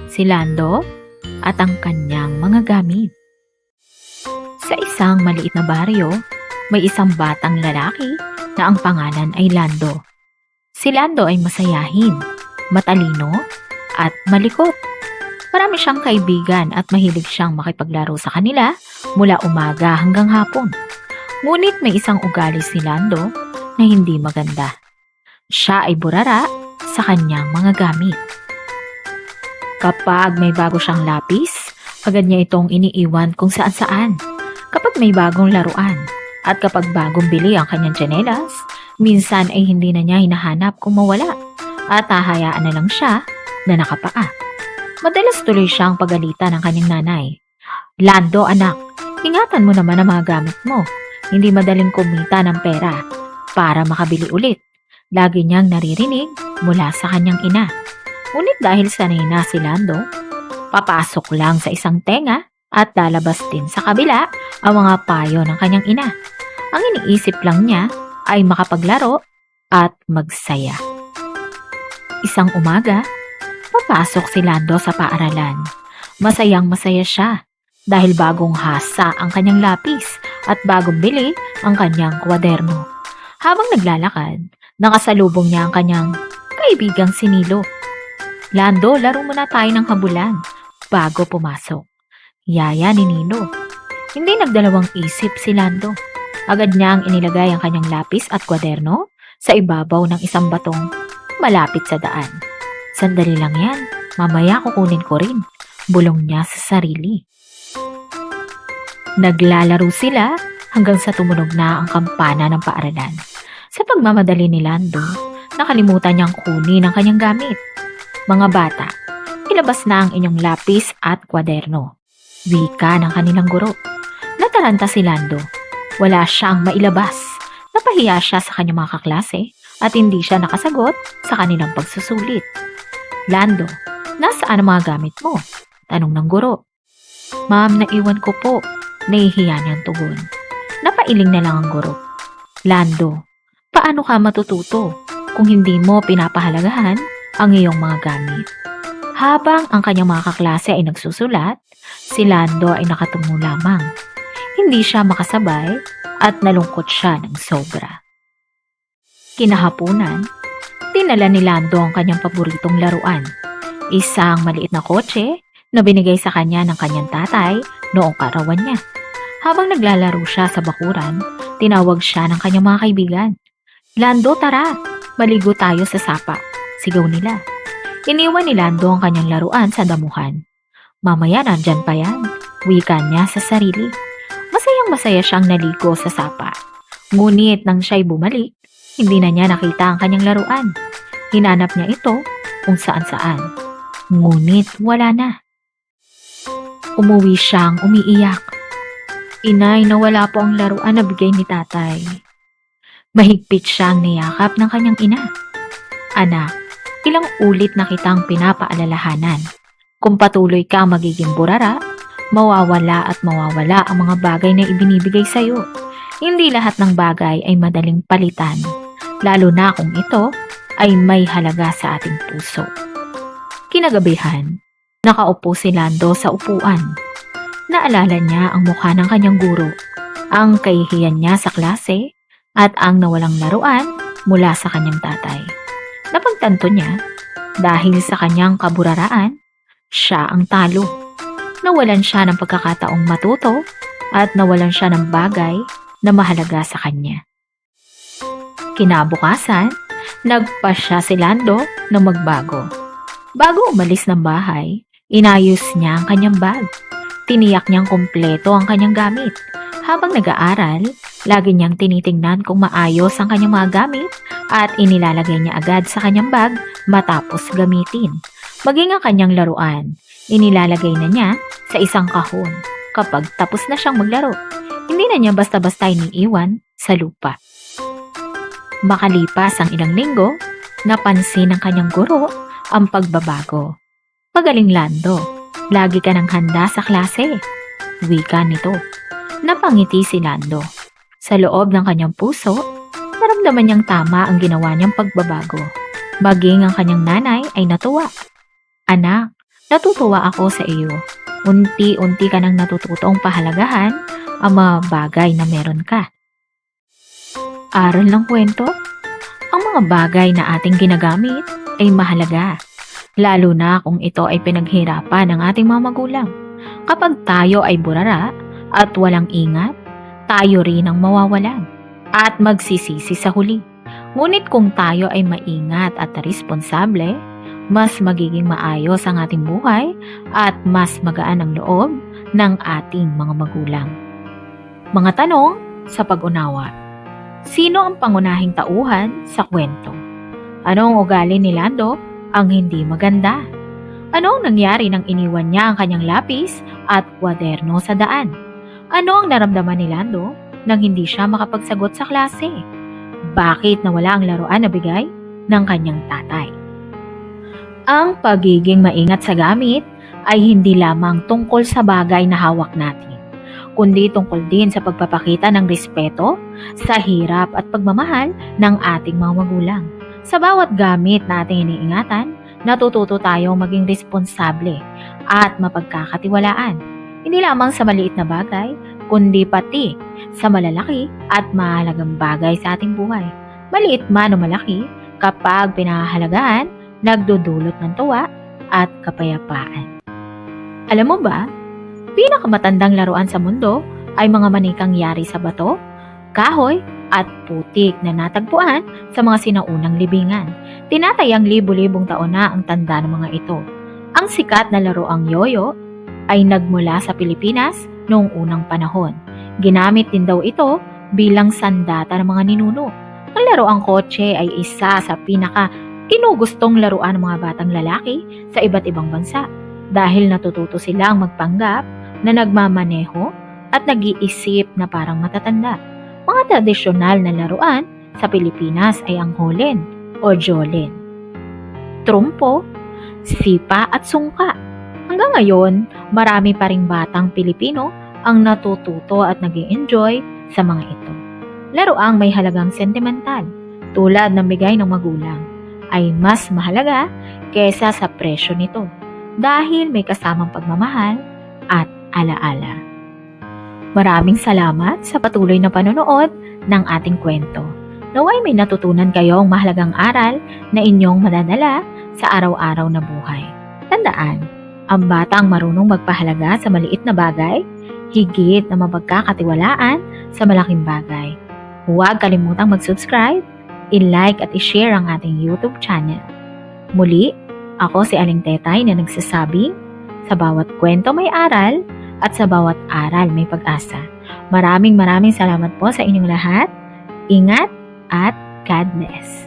si Lando at ang kanyang mga gamit. Sa isang maliit na baryo, may isang batang lalaki na ang pangalan ay Lando. Si Lando ay masayahin, matalino, at malikot. Marami siyang kaibigan at mahilig siyang makipaglaro sa kanila mula umaga hanggang hapon. Ngunit may isang ugali si Lando na hindi maganda. Siya ay burara sa kanyang mga gamit. Kapag may bago siyang lapis, agad niya itong iniiwan kung saan-saan. Kapag may bagong laruan at kapag bagong bili ang kanyang tsinelas, minsan ay hindi na niya hinahanap kung mawala at hahayaan na lang siya na nakapaa. Madalas tuloy siyang pagalitan ng kanyang nanay. Lando anak, ingatan mo naman ang mga gamit mo. Hindi madaling kumita ng pera para makabili ulit. Lagi niyang naririnig mula sa kanyang ina. Ngunit dahil sanay na si Lando, papasok lang sa isang tenga at lalabas din sa kabila ang mga payo ng kanyang ina. Ang iniisip lang niya ay makapaglaro at magsaya. Isang umaga, papasok si Lando sa paaralan. Masayang masaya siya dahil bagong hasa ang kanyang lapis at bagong bili ang kanyang kwaderno. Habang naglalakad, nakasalubong niya ang kanyang kaibigang si Nilo. Lando, laro muna tayo ng habulan bago pumasok. Yaya ni Nilo. Hindi nagdalawang isip si Lando. Agad niyang inilagay ang kanyang lapis at kwaderno sa ibabaw ng isang batong malapit sa daan. Sandali lang yan, mamaya kukunin ko rin, bulong niya sa sarili. Naglalaro sila hanggang sa tumunog na ang kampana ng paaralan. Sa pagmamadali ni Lando, nakalimutan niyang kunin ang kanyang gamit. Mga bata, ilabas na ang inyong lapis at kwaderno. Wika ng kanilang guro. Nataranta si Lando. Wala siyang mailabas. Napahiya siya sa kanyang mga kaklase at hindi siya nakasagot sa kanilang pagsusulit. Lando, nasaan ang mga gamit mo? Tanong ng guro. Ma'am, naiwan ko po. Nahihiya niyang tugon. Napailing na lang ang guro. Lando, paano ka matututo kung hindi mo pinapahalagahan ang iyong mga gamit? Habang ang kanyang mga kaklase ay nagsusulat, si Lando ay nakatungo lamang. Hindi siya makasabay at nalungkot siya ng sobra. Kinahapunan, dinala ni Lando ang kanyang paboritong laruan. Isang maliit na kotse na binigay sa kanya ng kanyang tatay noong karawan niya. Habang naglalaro siya sa bakuran, tinawag siya ng kanyang mga kaibigan. Lando, tara! Maligo tayo sa sapa. Sigaw nila. Iniwan ni Lando ang kanyang laruan sa damuhan. Mamaya nandyan pa yan, wika niya sa sarili. Masayang masaya siyang naligo sa sapa. Ngunit nang siya'y bumalik, hindi na niya nakita ang kanyang laruan. Hinanap niya ito kung saan-saan. Ngunit wala na. Umuwi siyang umiiyak. Inay, nawala po ang laruan na bigay ni tatay. Mahigpit siyang niyakap ng kanyang ina. Anak, ilang ulit na kitang pinapaalalahanan. Kung patuloy kang magiging burara, mawawala at mawawala ang mga bagay na ibinibigay sa'yo. Hindi lahat ng bagay ay madaling palitan, lalo na kung ito ay may halaga sa ating puso. Kinagabihan, nakaupo si Lando sa upuan. Naalala niya ang mukha ng kanyang guro, ang kahihiyan niya sa klase, at ang nawalang laruan mula sa kanyang tatay. Napagtanto niya, dahil sa kanyang kaburaraan, siya ang talo. Nawalan siya ng pagkakataong matuto at nawalan siya ng bagay na mahalaga sa kanya. Kinabukasan, nagpasya si Lando na magbago. Bago umalis ng bahay, inayos niya ang kanyang bag. Tiniyak niyang kumpleto ang kanyang gamit. Habang nag-aaral, lagi niyang tinitingnan kung maayos ang kanyang mga gamit at inilalagay niya agad sa kanyang bag matapos gamitin. Maging ang kanyang laruan, inilalagay na niya sa isang kahon kapag tapos na siyang maglaro. Hindi na niya basta-basta iniiwan sa lupa. Makalipas ang ilang linggo, napansin ng kanyang guro ang pagbabago. Magaling Lando, lagi ka nang handa sa klase. Wika nito. Napangiti si Lando. Sa loob ng kanyang puso, naramdaman niyang tama ang ginawa niyang pagbabago. Maging ang kanyang nanay ay natuwa. Anak, Natutuwa ako sa iyo. Unti-unti ka nang natututong pahalagahan ang mga bagay na meron ka. Aral ng kwento? Ang mga bagay na ating ginagamit ay mahalaga, lalo na kung ito ay pinaghirapan ng ating mga magulang. Kapag tayo ay burara at walang ingat, tayo rin ang mawawalan at magsisisi sa huli. Ngunit kung tayo ay maingat at responsable, mas magiging maayos ang ating buhay at mas magaan ang loob ng ating mga magulang. Mga tanong sa pag-unawa. Sino ang pangunahing tauhan sa kwento? Anong ugali ni Lando ang hindi maganda? Ano ang nangyari nang iniwan niya ang kanyang lapis at kwaderno sa daan? Ano ang naramdaman ni Lando nang hindi siya makapagsagot sa klase? Bakit nawala ang laruan na bigay ng kanyang tatay? Ang pagiging maingat sa gamit ay hindi lamang tungkol sa bagay na hawak natin, kundi tungkol din sa pagpapakita ng respeto sa hirap at pagmamahal ng ating mga magulang. Sa bawat gamit na ating iniingatan, natututo tayong maging responsable at mapagkakatiwalaan. Hindi lamang sa maliit na bagay, kundi pati sa malalaki at mahalagang bagay sa ating buhay. Maliit man o malaki, kapag pinahahalagahan, nagdudulot ng tuwa at kapayapaan. Alam mo ba, pinakamatandang laruan sa mundo ay mga manikang yari sa bato, kahoy at putik na natagpuan sa mga sinaunang libingan. Tinatayang libo-libong taon na ang tanda ng mga ito. Ang sikat na laruang yoyo ay nagmula sa Pilipinas noong unang panahon. Ginamit din daw ito bilang sandata ng mga ninuno. Ang laruang kotse ay isa sa pinaka-ginugustong laruan ng mga batang lalaki sa iba't ibang bansa dahil natututo silang magpanggap na nagmamaneho at nag-iisip na parang matatanda. Mga tradisyonal na laruan sa Pilipinas ay ang holen o jolen, trumpo, sipa at sungka. Hanggang ngayon, marami pa ring batang Pilipino ang natututo at nag-i-enjoy sa mga ito. Laruang may halagang sentimental, tulad ng bigay ng magulang, ay mas mahalaga kesa sa presyo nito dahil may kasamang pagmamahal at alaala. Maraming salamat sa patuloy na panonood ng ating kwento. Naway may natutunan kayong mahalagang aral na inyong madadala sa araw-araw na buhay. Tandaan, ang batang marunong magpahalaga sa maliit na bagay, higit na mapagkakatiwalaan sa malaking bagay. Huwag kalimutang mag-subscribe, i-like at i-share ang ating YouTube channel. Muli, ako si Aling Tetay na nagsasabing, sa bawat kwento may aral at sa bawat aral may pag-asa. Maraming salamat po sa inyong lahat. Ingat at God bless.